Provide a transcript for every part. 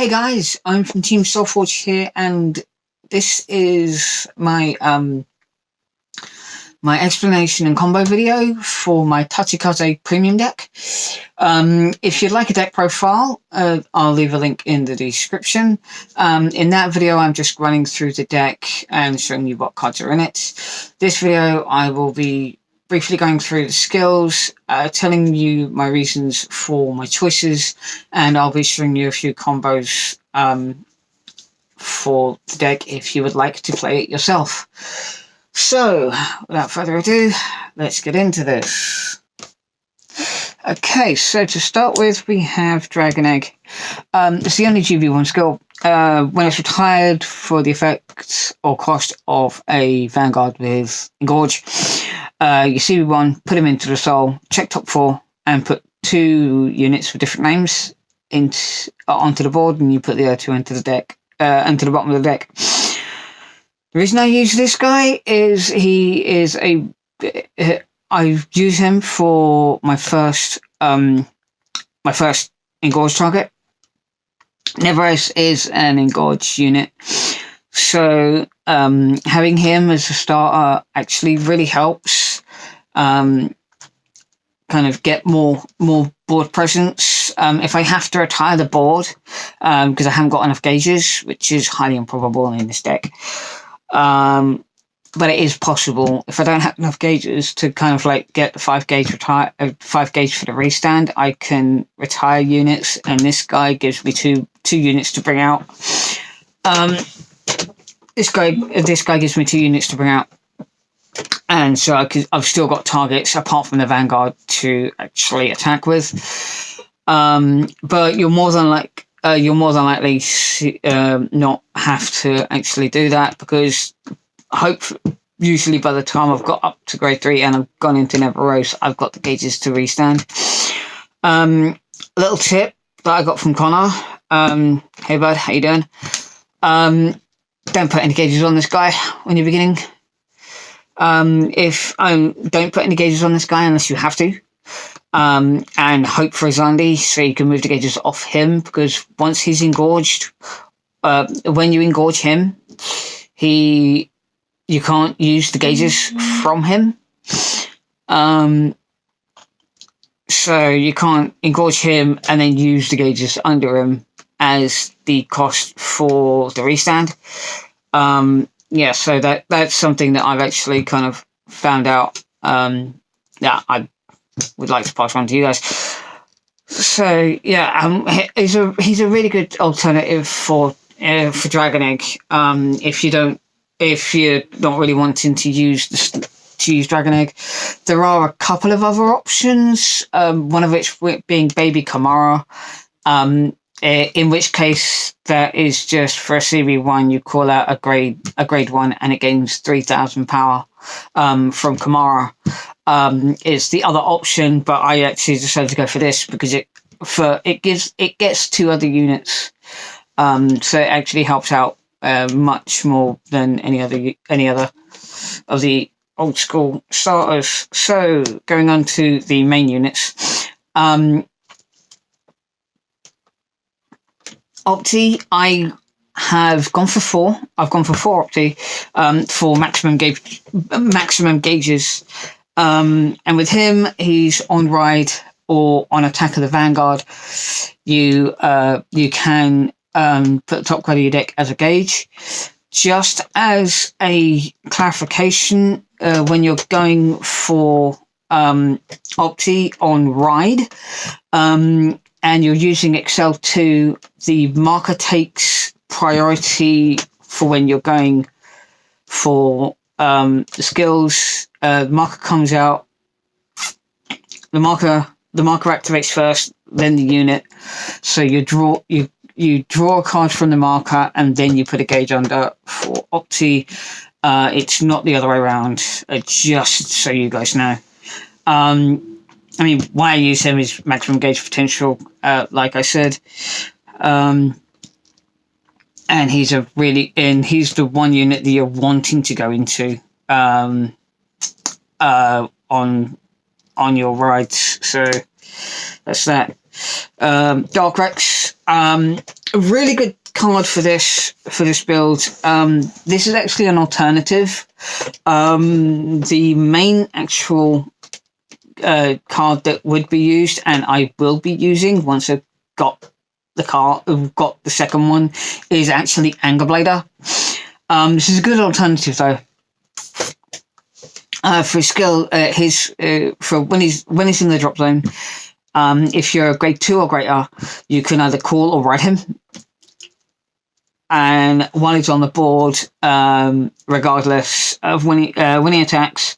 Hey guys, I'm from Team Soulforge here, and this is my explanation and combo video for my Tachikaze premium deck. If you'd like a deck profile, I'll leave a link in the description. In that video, I'm just running through the deck and showing you what cards are in it. This video, I will be briefly going through the skills, telling you my reasons for my choices, and I'll be showing you a few combos for the deck if you would like to play it yourself. So, without further ado, let's get into this. Okay, so to start with, we have Dragon Egg. It's the only GB1 skill. When it's retired for the effect or cost of a vanguard with Engorge, you CB1, put him into the soul, check top 4, and put 2 units with different names onto the board, and you put the other 2 into the deck, into the bottom of the deck. The reason I use this guy is he is I use him for my first Engorge target. Never is an Engorge unit, so having him as a starter actually really helps kind of get more board presence. If I have to retire the board because I haven't got enough gauges, which is highly improbable in this deck. But it is possible if I don't have enough gauges to kind of like get the 5 gauge for the restand. I can retire units, and this guy gives me two units to bring out. This guy gives me 2 units to bring out, and so I've still got targets apart from the vanguard to actually attack with. But you're more than likely not have to actually do that, because usually by the time I've got up to grade 3 and I've gone into Never Rose, I've got the gauges to restand. Little tip that I got from Connor. Hey bud, how you doing? Don't put any gauges on this guy when you're beginning. Don't put any gauges on this guy unless you have to. And hope for a Zandi so you can move the gauges off him, because once he's engorged, when you engorge him, you can't use the gauges from him. So you can't engorge him and then use the gauges under him as the cost for the restand. Yeah, so that's something that I've actually kind of found out. Yeah, I would like to pass on to you guys. So yeah, he's a really good alternative for Dragon Egg. If you're not really wanting to use Dragon Egg, there are a couple of other options. One of which being Baby Kamara. In which case that is just for a CB1. You call out a grade 1 and it gains 3,000 power from Kamara. Is the other option, but I actually decided to go for this because it gets 2 other units, so it actually helps out much more than any other of the old school starters. So going on to the main units, Opti, I have gone for 4. I've gone for 4 Opti for maximum gauges. And with him, he's on ride or on attack of the vanguard. You can put the top card of your deck as a gauge. Just as a clarification, when you're going for Opti on ride, and you're using Excel 2, the marker takes priority for when you're going for the skills. The marker comes out. The marker activates first, then the unit. So you draw a card from the marker, and then you put a gauge under. For Opti, it's not the other way around. Just so you guys know. I mean, why I use him is maximum gauge potential, like I said. And he's the one unit that you're wanting to go into on your rides. So that's that. Dark Rex. A really good card for this build. This is actually an alternative. The main actual card that would be used, and I will be using once I've got got the second one, is actually Anger Blader. This is a good alternative though. For his skill, for when he's in the drop zone, if you're a grade 2 or greater, you can either call or ride him. And while he's on the board, regardless of when he attacks,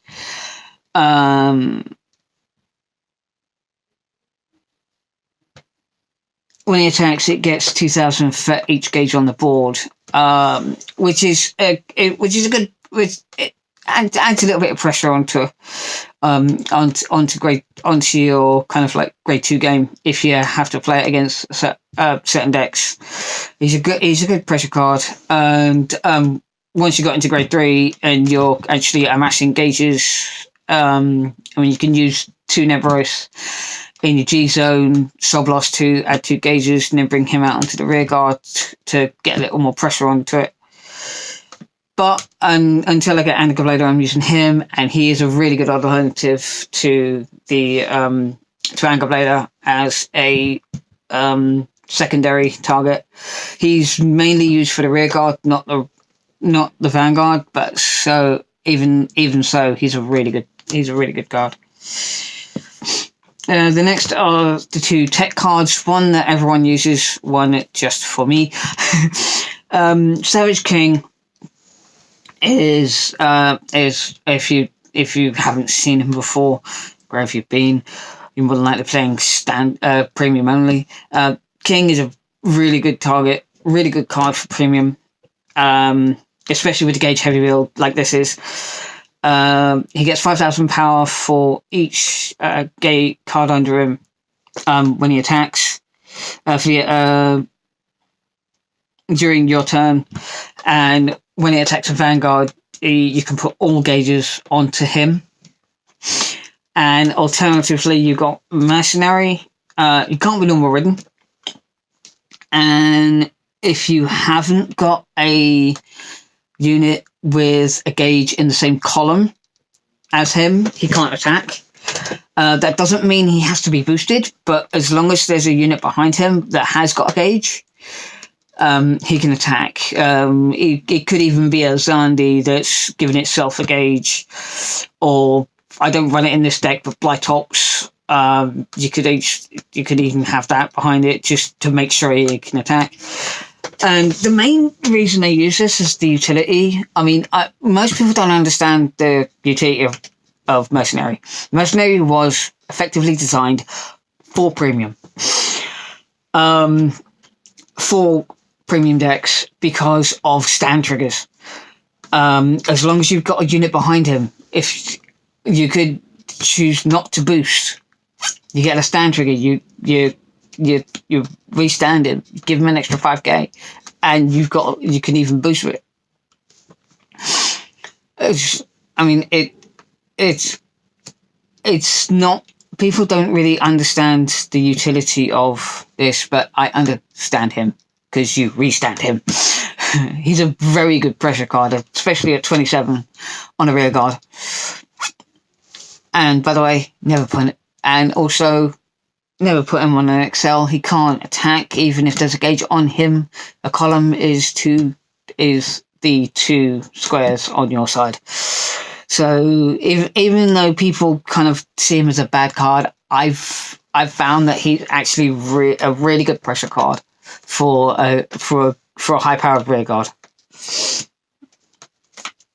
it gets 2,000 for each gauge on the board, which is a good. It adds a little bit of pressure onto your kind of like grade 2 game if you have to play it against certain decks. He's a good pressure card, and once you got into grade 3 and you're actually amassing gauges, you can use 2 Neveros in your G zone, Soblos to add 2 gauges, and then bring him out onto the rear guard to get a little more pressure onto it. But until I get Anger Blader, I'm using him, and he is a really good alternative to the to Anger Blader as a secondary target. He's mainly used for the rear guard, not the vanguard. But even so, he's a really good card. The next are the 2 tech cards. One that everyone uses, one just for me. Savage King is if you haven't seen him before, wherever you've been, you're more than likely playing premium only. King is a really good target, really good card for premium, especially with the gauge heavy build like this is. He gets 5,000 power for each gauge card under him when he attacks during your turn, and when he attacks a vanguard, you can put all gauges onto him. And alternatively, you've got mercenary. You can't be normal ridden, and if you haven't got a unit with a gauge in the same column as him, he can't attack. That doesn't mean he has to be boosted, but as long as there's a unit behind him that has got a gauge, he can attack. It could even be a Zandi that's giving itself a gauge, or I don't run it in this deck, but Blytox. You could even have that behind it just to make sure he can attack. And the main reason I use this is the utility. I mean, most people don't understand the utility of Mercenary. Mercenary was effectively designed for premium. For premium decks because of stand triggers. As long as you've got a unit behind him, if you could choose not to boost, you get a stand trigger, you restand him, give him an extra 5k, and you can even boost with it. It's not, people don't really understand the utility of this, but I understand him because you restand him. He's a very good pressure card, especially at 27 on a rear guard. And by the way, never put him on an XL. He can't attack even if there's a gauge on him. A column is the 2 squares on your side. So even though people kind of see him as a bad card, I've found that he's actually a really good pressure card for a high powered rear guard.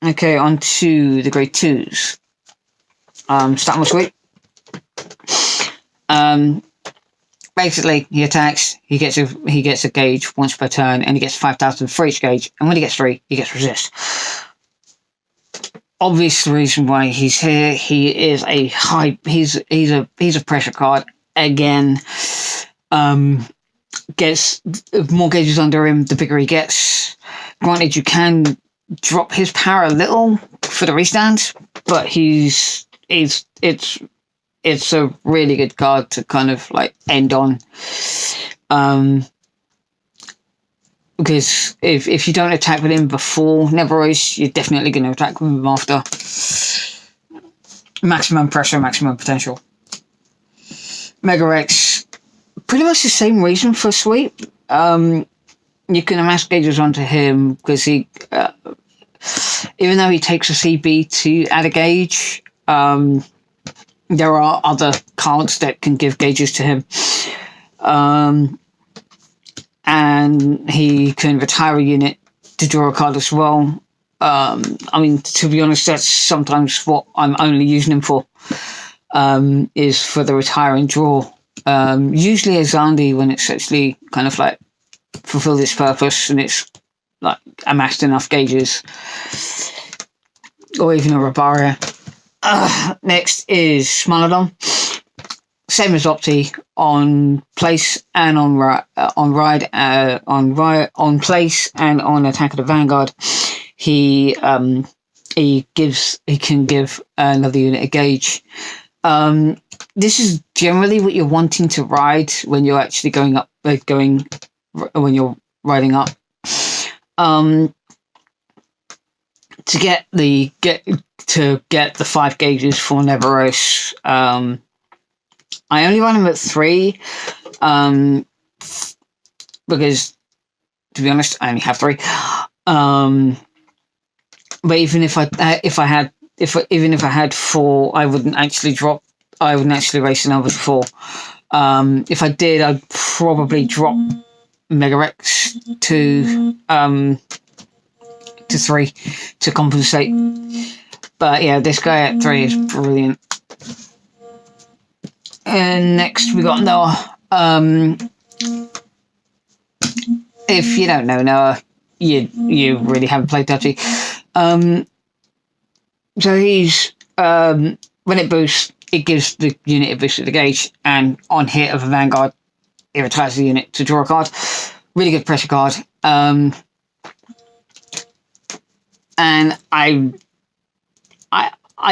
Okay, on to the grade 2s. Starting with Sweep. Basically, he attacks. He gets a gauge once per turn, and he gets 5,000 for each gauge. And when he gets 3, he gets resist. Obvious reason why he's here. He is he's a pressure card again. Gets more gauges under him, the bigger he gets. Granted, you can drop his power a little for the restand, but it's a really good card to kind of like end on. because if you don't attack with him before Neveros, you're definitely going to attack with him after. Maximum pressure, maximum potential. Megarex, pretty much the same reason for sweep. You can amass gauges onto him because he, even though he takes a CB to add a gauge, there are other cards that can give gauges to him. And he can retire a unit to draw a card as well. I mean, to be honest, that's sometimes what I'm only using him for, is for the retire and draw. Usually as Zandi when it's actually kind of like fulfilled its purpose and it's like amassed enough gauges. Or even a Rabaria. Next is Smilodon. Same as Opti, on place and on place and on attack of the vanguard. He can give another unit a gauge. This is generally what you're wanting to ride when you're actually when you're riding up. To get the 5 gauges for Neveros. I only run him at 3, because, to be honest, I only have 3. But even if I had 4, I wouldn't actually race another 4. If I did, I'd probably drop Megarex to 3 to compensate. But yeah, this guy at 3 is brilliant. And next we got Noah. If you don't know Noah, you really haven't played Touchy. So he's when it boosts, it gives the unit a boost at the gauge, and on hit of a vanguard, it retires the unit to draw a card. Really good pressure card. And I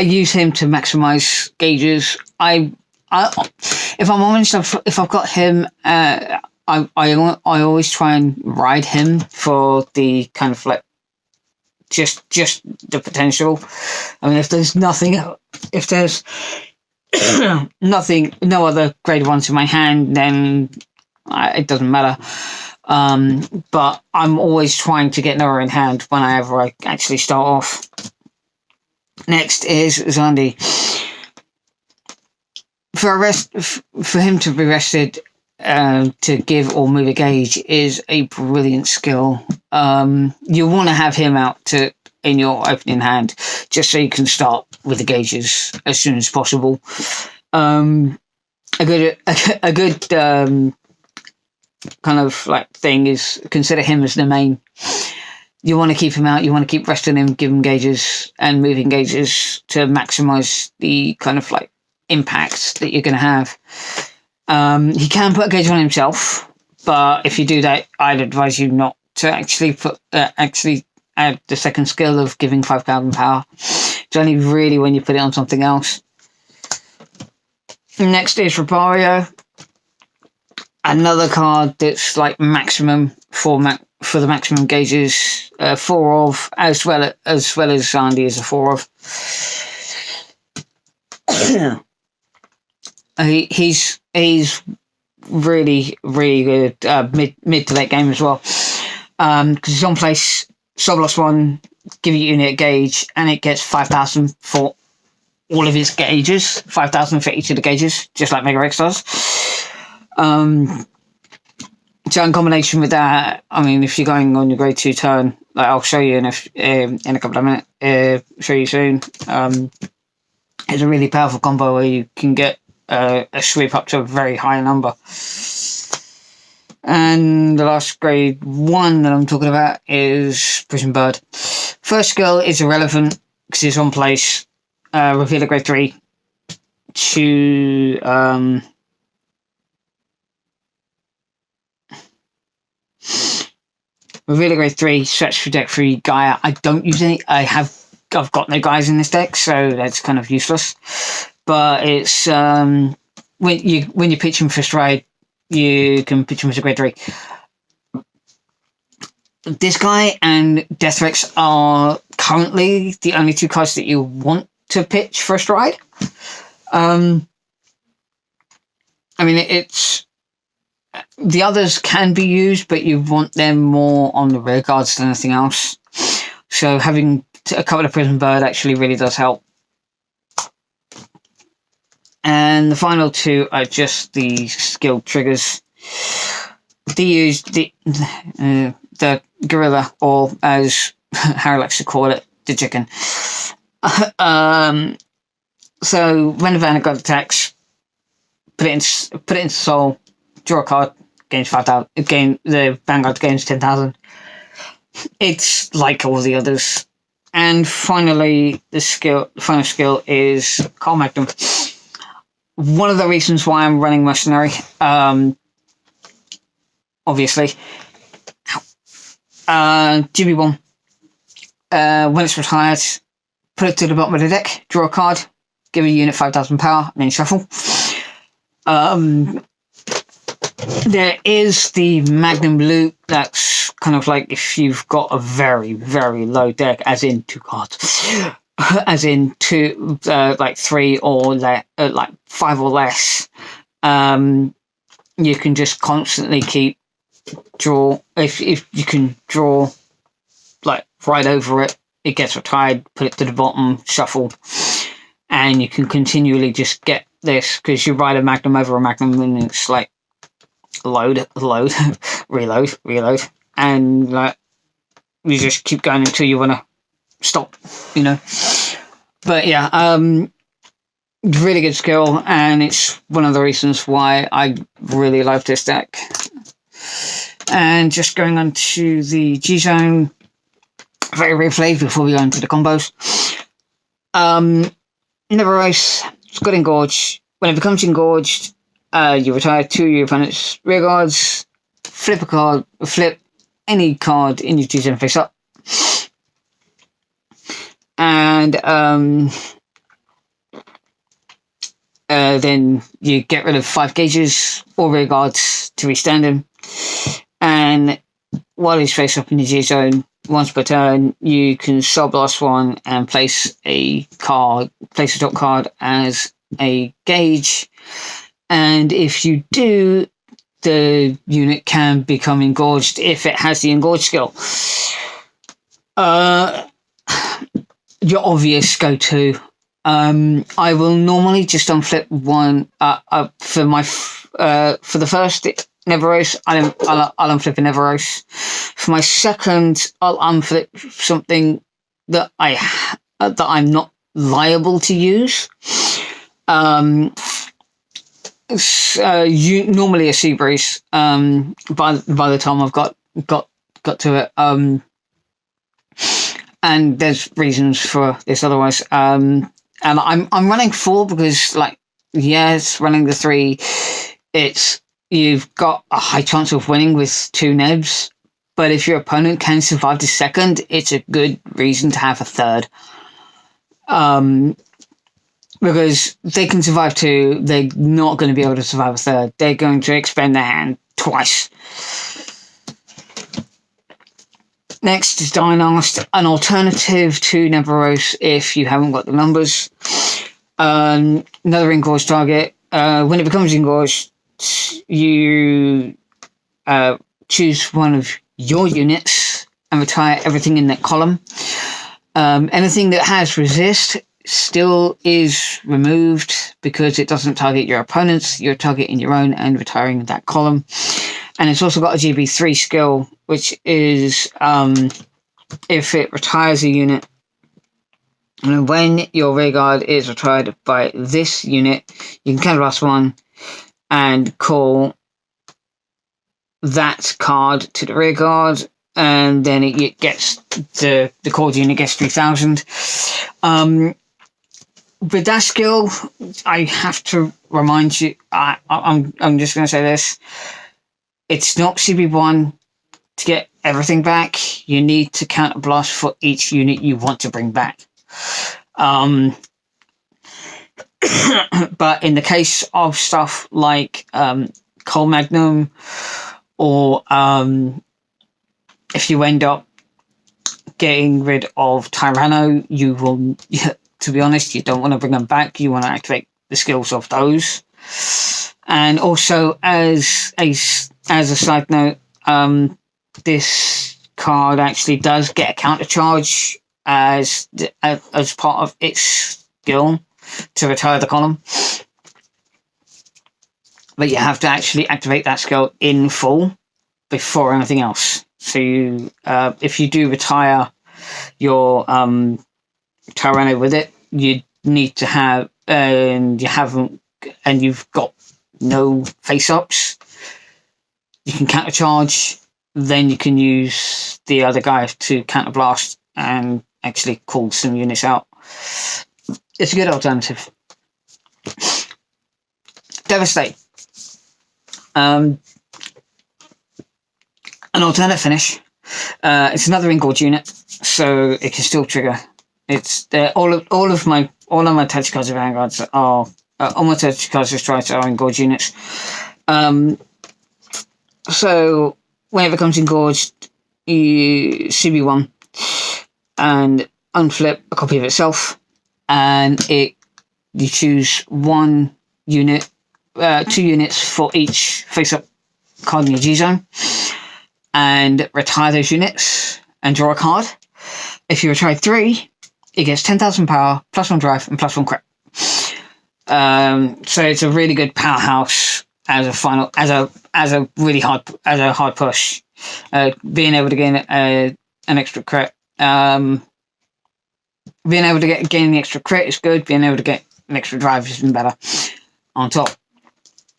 use him to maximize gauges. If I'm honest, if I've got him, I always try and ride him for the kind of like just the potential. I mean, if there's no other grade 1s in my hand, then it doesn't matter. But I'm always trying to get Noah in hand whenever I actually start off. Next is Zandi. For him to be rested to give or move a gauge is a brilliant skill. You want to have him out in your opening hand just so you can start with the gauges as soon as possible. A good kind of like thing is consider him as the main. You want to keep him out, you want to keep resting him, give him gauges and moving gauges to maximize the kind of like impact that you're going to have. He can put a gauge on himself, but if you do that, I'd advise you not to actually add the second skill of giving 5,000 power. It's only really when you put it on something else. Next is Rabario. Another card that's like maximum for the maximum gauges, 4 of, as well as Sandy is a 4 of. He's really good mid to late game as well, because he's on place, Sobolos 1, give your unit a gauge, and it gets 5,000 for all of his gauges, 5,000 for each of the gauges, just like Megarex does. So in combination with that, I mean, if you're going on your grade 2 turn, like I'll show you in a couple of minutes, show you soon. It's a really powerful combo where you can get a sweep up to a very high number. And the last grade 1 that I'm talking about is Prison Bird. First skill is irrelevant because it's on place. Reveal a grade 3 to reveal a grade 3, search for deck 3 Gaia. I don't use any. I've got no guys in this deck, so that's kind of useless. But it's when you pitch him for stride, you can pitch him as a grade 3. this guy and Deathrex are currently the only two cards that you want to pitch for a stride. I mean, it's the others can be used, but you want them more on the rear guards than anything else. So having a couple of Prison Bird actually really does help. And the final two are just the skill triggers. They use the gorilla, or as Harry likes to call it, the chicken. So when the vanguard attacks, put it in soul, draw a card, gains 5,000. The vanguard gains 10,000. It's like all the others. And finally, the final skill is Carl Magnum. One of the reasons why I'm running Mercenary, obviously, GB1. When it's retired, put it to the bottom of the deck, draw a card, give a unit 5,000 power, and then shuffle. There is the Magnum loot. That's kind of like if you've got a very, very low deck, as in 2 cards, as in 2, like 3 or like 5 or less. You can just constantly keep draw. If you can draw like right over it, it gets retired. Put it to the bottom, shuffle, and you can continually just get this because you ride a Magnum over a Magnum, and it's like load, reload, and like you just keep going until you want to stop, you know. But yeah, really good skill, and it's one of the reasons why I really love this deck. And just going on to the G zone very briefly before we go into the combos. Neveros, it's got engorged. When it becomes engorged, you retire 2 of your opponent's rear guards, flip any card in your G zone face up, and then you get rid of 5 gauges or rear guards to restand him. And while he's face up in the G zone, once per turn, you can Soul Blast 1 and place a top card as a gauge. And if you do, the unit can become engorged if it has the engorge skill. Your obvious go-to. I will normally just unflip one for the first Neveros. I'll unflip a Neveros. For my second, I'll unflip something that I'm not liable to use. Normally a Sea Breeze. By the time I've got to it, and there's reasons for this otherwise. And I'm running 4 because, like, yes, running the 3, you've got a high chance of winning with 2 nebs, but if your opponent can survive the second, it's a good reason to have a third. Because they can survive 2, they're not going to be able to survive a third. They're going to expend their hand twice. Next is Dynast, an alternative to Neveros if you haven't got the numbers. Another engorged target. When it becomes engorged, you choose one of your units and retire everything in that column. Anything that has resist still is removed because it doesn't target your opponents. You're targeting your own and retiring that column. And it's also got a GB3 skill, which is if it retires a unit, and when your rear guard is retired by this unit, you can counterblast 1 and call that card to the rear guard, and then it gets the called unit gets 3,000. With that skill, I have to remind you, I'm just going to say this. It's not CB1 to get everything back. You need to counterblast for each unit you want to bring back. But in the case of stuff like Cole Magnum or if you end up getting rid of Tyranno, you will, to be honest, you don't want to bring them back. You want to activate the skills of those. And also, as a side note, this card actually does get a counter charge as part of its skill to retire the column. But you have to actually activate that skill in full before anything else. So you, if you do retire your Tyranno with it, you need to have, and you've got no face-ups, you can counter-charge, then you can use the other guy to counter-blast and actually call some units out. It's a good alternative. Devastate. An alternate finish. It's another Ingord unit, so it can still trigger. It's all of my Tachikaze vanguards are all my Tachikaze strikes are Ingord units. So whenever it comes engorged, you CB1 and unflip a copy of itself, and you choose one unit, 2 units for each face-up card in your G zone, and retire those units and draw a card. If you retire 3, it gets 10,000 power, +1 drive, and +1 crit. So it's a really good powerhouse as a really hard push. Being able to gain an extra crit, being able to gain the extra crit is good. Being able to get an extra drive is even better. On top.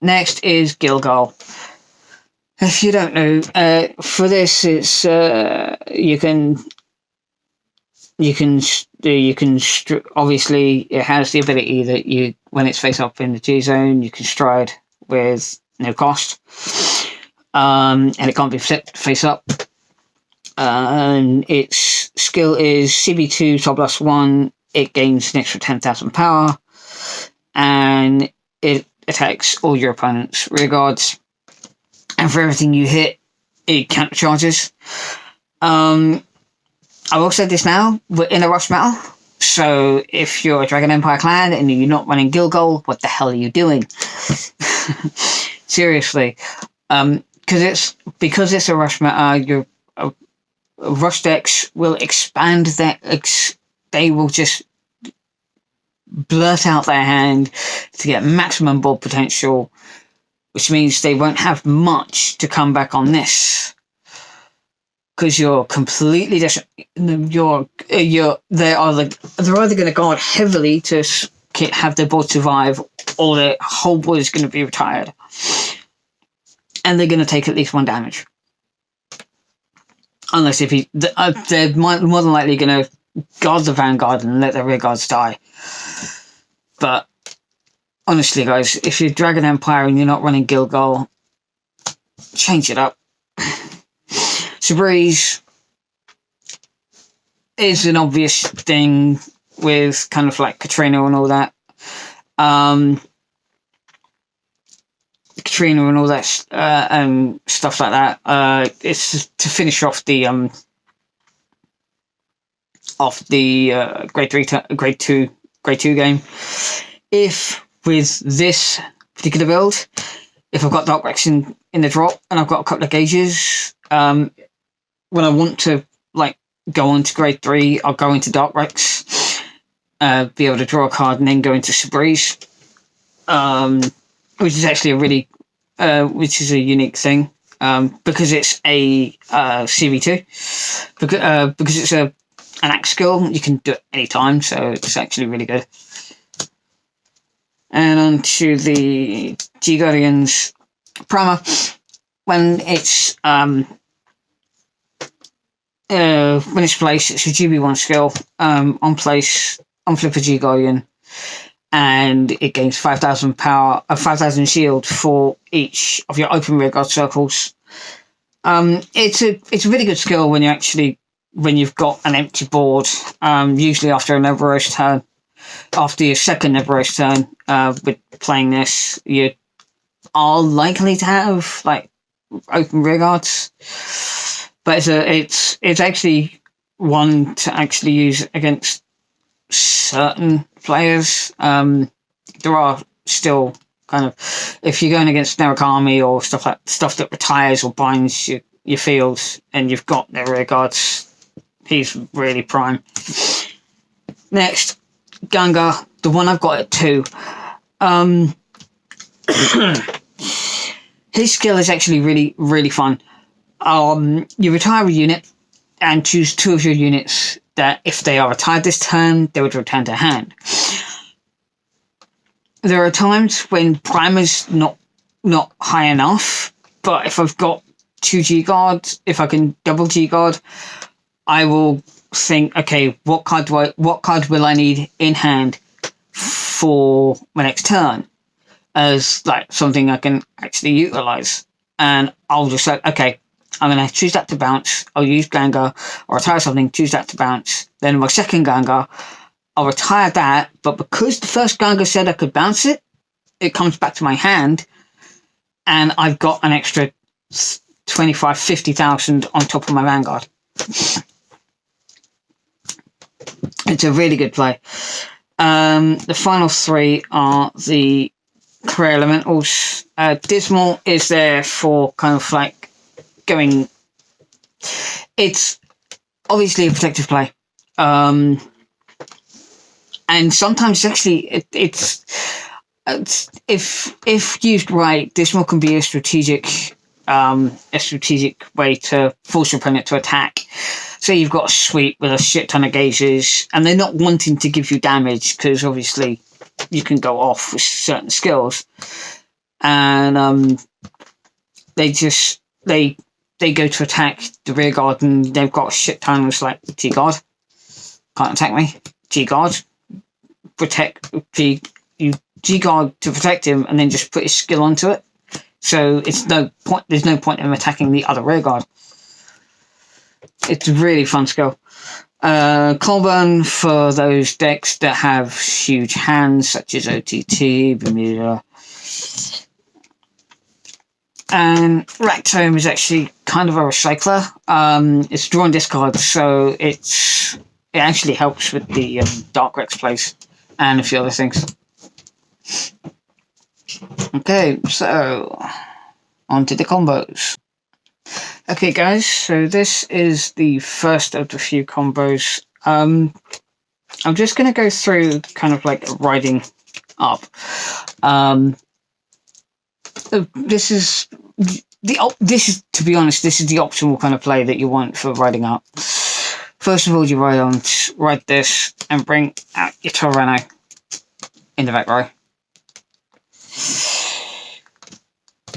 Next is Gilgal. If you don't know, for this, it's obviously it has the ability that when it's face up in the G zone, you can stride with no cost, and it can't be flipped face up. And its skill is CB2 top +1. It gains an extra 10,000 power, and it attacks all your opponents' rear guards. And for everything you hit, it counter charges. I will say this now, we're in a rush metal, so if you're a Dragon Empire clan and you're not running Gilgal, what the hell are you doing? Seriously. Because it's a rush metal, your rush decks will expand they will just blurt out their hand to get maximum board potential, which means they won't have much to come back on this. Because you're completely different. They're either going to guard heavily to have their board survive, or their whole board is going to be retired, and they're going to take at least 1 damage. Unless they're more than likely going to guard the vanguard and let their rear guards die. But honestly, guys, if you're Dragon Empire and you're not running Gilgal, change it up. Sabreeze is an obvious thing with kind of like Katrina and all that. Katrina and all that and stuff like that. It's to finish off the grade two game. If with this particular build, if I've got Dark Rex in the drop and I've got a couple of gauges, when I want to like go on to grade 3, I'll go into Dark Rex, be able to draw a card and then go into Sabreeze, which is actually which is a unique thing, because it's a CV2, because it's an axe skill, you can do it anytime, so it's actually really good. And on to the G Guardians primer. When it's placed, it's a GB1 skill. On place, unflip a G Guardian, and it gains 5,000 power, 5,000 shield for each of your open rearguard circles. It's a really good skill when you've got an empty board. Usually after a Neveros turn, after your second Neveros turn, with playing this, you are likely to have like open rearguards. But it's actually one to actually use against certain players. There are still kind of, if you're going against generic army or stuff that retires or binds your fields, and you've got their rear guards, he's really prime. Next, Ganga, the one I've got at 2. His skill is actually really, really fun. You retire a unit and choose 2 of your units that, if they are retired this turn, they would return to hand. There are times when primer's not high enough, but if I've got 2 G guards, if I can double G guard, I will think, okay, what card will I need in hand for my next turn as like something I can actually utilize, and I'll just say, okay, I'm going to choose that to bounce. I'll use Ganga, or retire something, choose that to bounce. Then my second Ganga, I'll retire that, but because the first Ganga said I could bounce it, it comes back to my hand, and I've got an extra 50,000 on top of my vanguard. It's a really good play. The final 3 are the career elementals. Dismal is there for kind of like going. It's obviously a protective play, and sometimes actually it's if used right, Dismal can be a strategic way to force your opponent to attack. So you've got a sweep with a shit ton of gauges, and they're not wanting to give you damage because obviously you can go off with certain skills, and they go to attack the rear guard, and they've got a shit ton of like G guard, can't attack me. G guard, protect G guard to protect him, and then just put his skill onto it. So there's no point in him attacking the other rear guard. It's a really fun skill. Colburn for those decks that have huge hands, such as OTT, Bermuda. And Ractome is actually kind of a recycler. It's draw and discard, so it actually helps with the Dark Rex plays and a few other things. Okay, so on to the combos. Okay, guys, so this is the first of the few combos. I'm just going to go through kind of like riding up. This is to be honest, this is the optimal kind of play that you want for riding up. First of all, you ride this and bring out your Torano in the back row.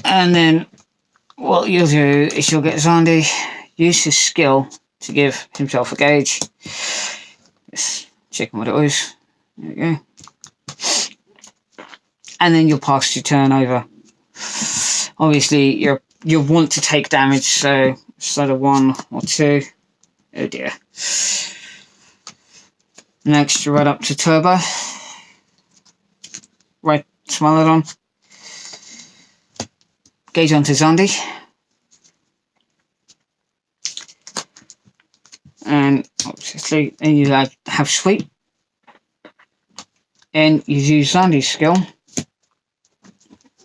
And then what you'll do is you'll get Zandi, use his skill to give himself a gauge. Just checking what it was. There we go. And then you'll pass your turn over. Obviously, you'll want to take damage, so instead of 1 or 2. Oh dear. Next, you ride up to Turbo. Right, Smilodon. Gauge onto Zandi. And obviously, then you have sweep. And you use Zandi's skill to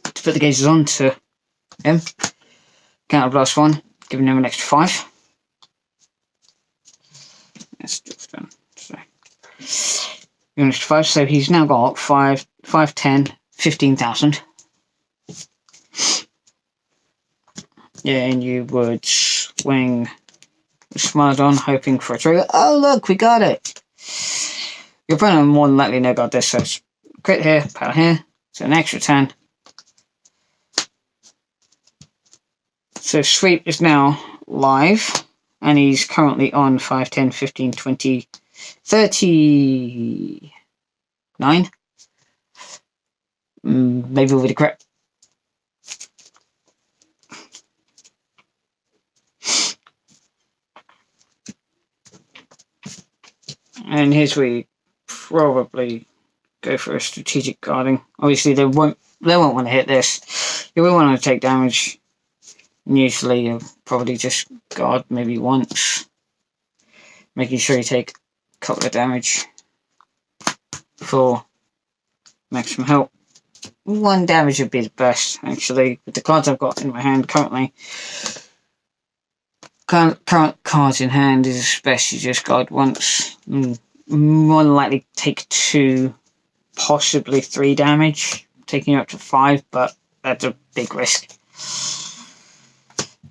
put the gauges on to him. Counter blast 1, giving him an extra 5. That's just done. So, an extra 5, so he's now got 5, 10, 15,000. Yeah, and you would swing the Smilodon, hoping for a trigger. Oh, look, we got it. Your opponent more than likely no got this, so it's crit here, power here, so an extra 10. So sweep is now live, and he's currently on 5, 10, 15, 20, 39. Maybe with a crit. And here's where you probably go for a strategic guarding. Obviously, they won't want to hit this. You will want to take damage. And usually, you'll probably just guard maybe once, making sure you take a couple of damage for maximum health. 1 damage would be the best, actually. With the cards I've got in my hand currently, current cards in hand is best you just guard once. More than likely take 2, possibly 3 damage, taking you up to 5, but that's a big risk.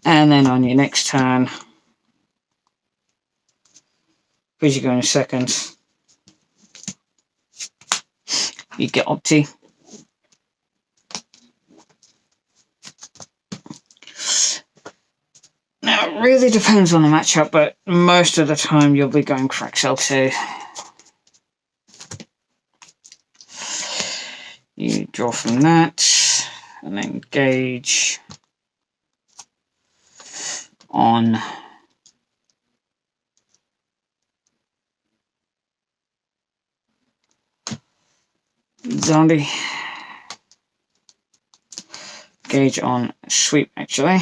And then on your next turn, because you go in a second, you get Opti. Now, it really depends on the matchup, but most of the time you'll be going for XL2. You draw from that, and then gauge on zombie. Gauge on sweep, actually.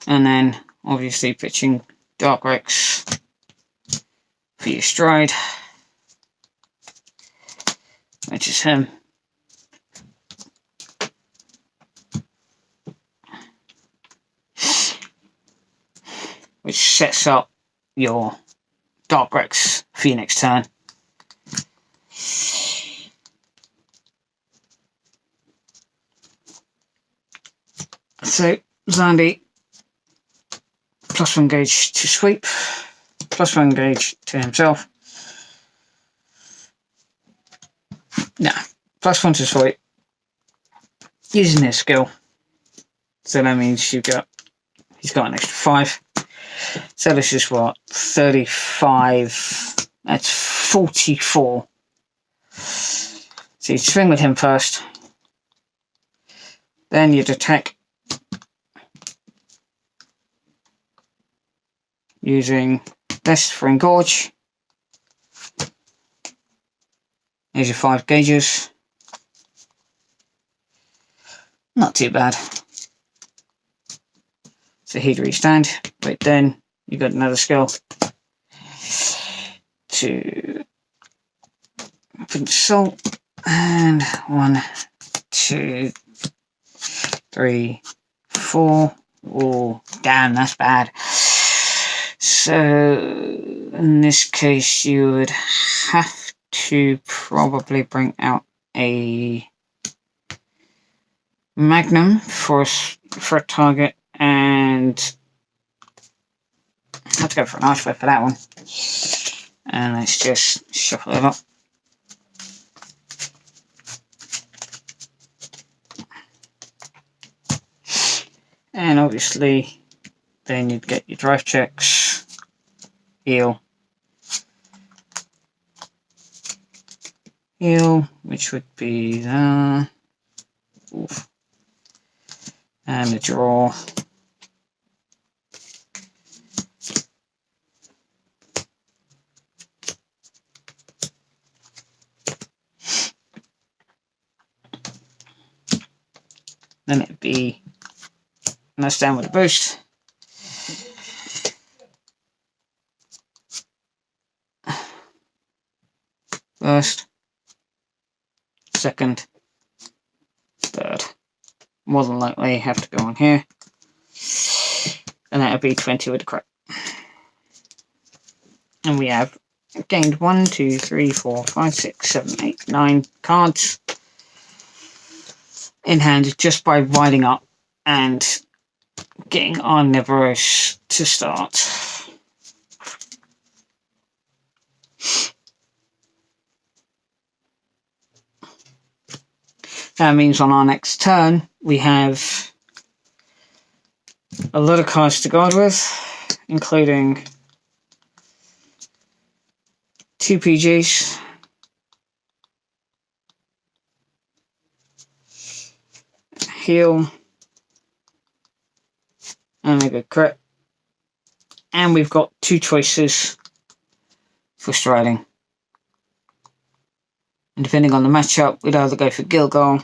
And then, obviously, pitching Dark Rex for your stride, which is him. Which sets up your Dark Rex for your next turn. So, Zandy, +1 gauge to sweep, +1 gauge to himself. No, +1 to sweep, using his skill. So that means he's got an extra 5. So this is what, 35, that's 44. So you'd swing with him first, then you'd attack using this for engorge. Here's your 5 gauges. Not too bad. So he'd restand, but then you got another skill to put salt, and 1, 2, 3, 4. Oh, damn, that's bad. So in this case, you would have to probably bring out a magnum for a target, and I have to go for an archway for that one. And let's just shuffle it up. And obviously, then you'd get your drive checks, heal, which would be the and the draw. Then it'd be nice down with a boost. First, second, third. More than likely have to go on here. And that would be 20 with a crit. And we have gained 1, 2, 3, 4, 5, 6, 7, 8, 9 cards in hand just by riding up and getting our Neveros to start. That means on our next turn we have a lot of cards to guard with, including 2 PGs, heal, and a good crit. And we've got 2 choices for striding. And depending on the matchup, we'd either go for Gilgal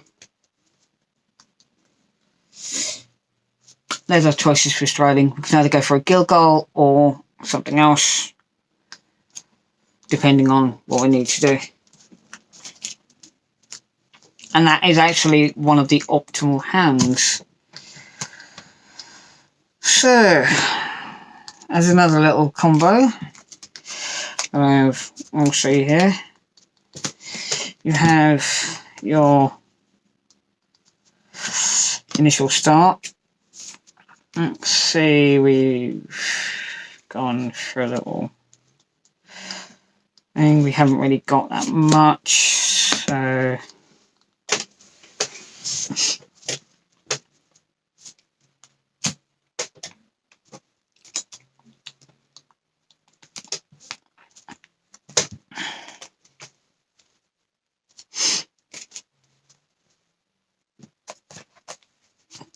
there's our choices for striding. We can either go for a Gilgal or something else, depending on what we need to do. And that is actually one of the optimal hands. So, as another little combo, I'll show you here. You have your initial start. Let's see, we've gone for a little thing. We haven't really got that much, so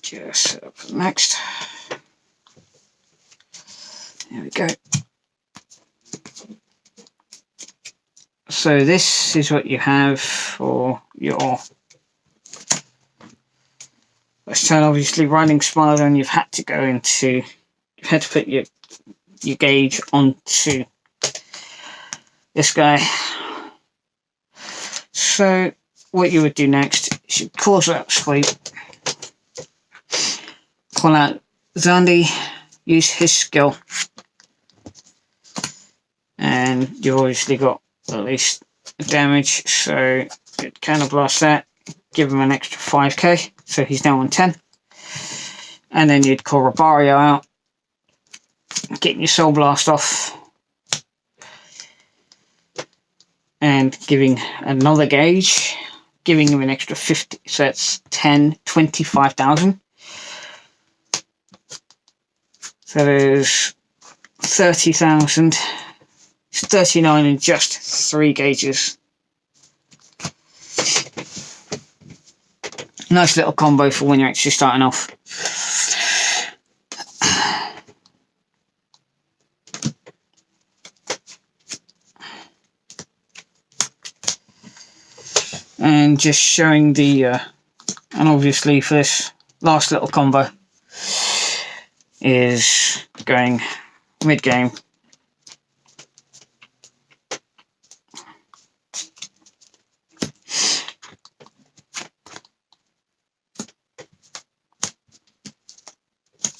just set up for the next. There we go. So this is what you have for your first turn. Obviously, riding Smilodon, you've had to go into, you've had to put your gauge onto this guy. So what you would do next is you cause out sleep, call out Zandi, use his skill, and you've obviously got at least damage, so you'd counter blast that, give him an extra 5k, so he's now on 10, and then you'd call Rabario out, getting your Soul Blast off, and giving another gauge, giving him an extra 50, so it's 10, 25,000. So there's 30,000. It's 39 in just 3 gauges. Nice little combo for when you're actually starting off. And just showing the, and obviously for this last little combo is going mid-game.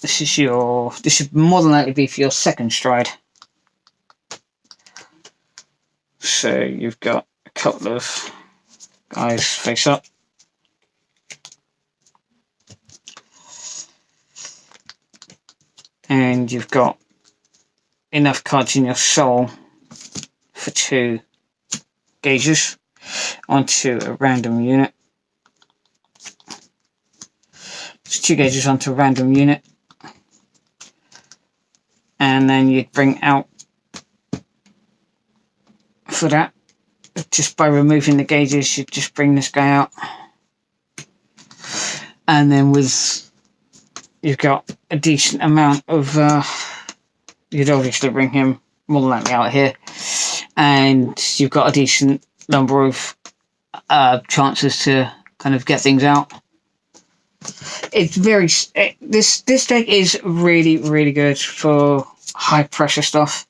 This should more than likely be for your second stride. So you've got a couple of guys face up. And you've got enough cards in your soul for 2 gauges onto a random unit. It's 2 gauges onto a random unit. And then you'd bring out for that, just by removing the gauges, you'd just bring this guy out. And then you've got a decent amount of, you'd obviously bring him more than likely out here. And you've got a decent number of chances to kind of get things out. It's this deck is really, really good for high pressure stuff.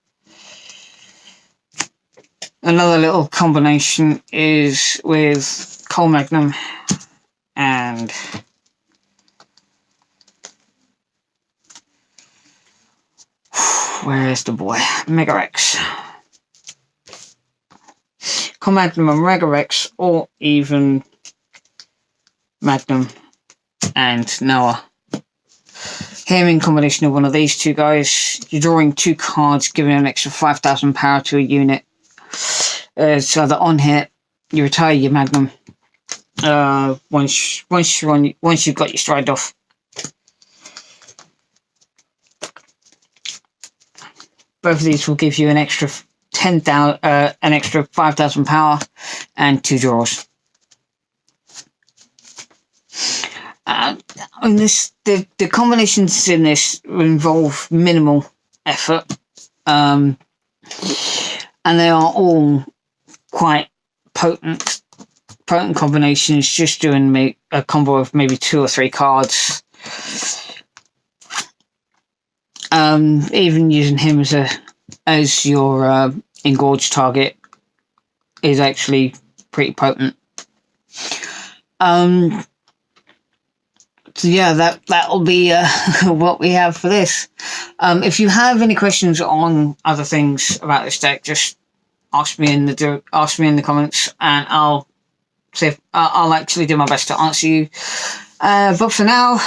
Another little combination is with Coal Magnum and where's the boy? Mega X. Coal Magnum and Mega X, or even Magnum and Noah. Him in combination of one of these two guys, you're drawing 2 cards, giving an extra 5,000 power to a unit. So that on hit, you retire your Magnum. Once you've got your stride off. Both of these will give you an extra 10,000, an extra 5,000 power, and 2 draws. The combinations in this involve minimal effort, and they are all quite potent combinations. Just doing a combo of maybe 2 or 3 cards even using him as your engorge target is actually pretty potent. So yeah, that'll be what we have for this. If you have any questions on other things about this deck, just ask me in the comments, and I'll see if I'll actually do my best to answer you. But for now,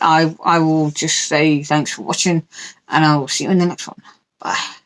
I will just say thanks for watching, and I will see you in the next one. Bye.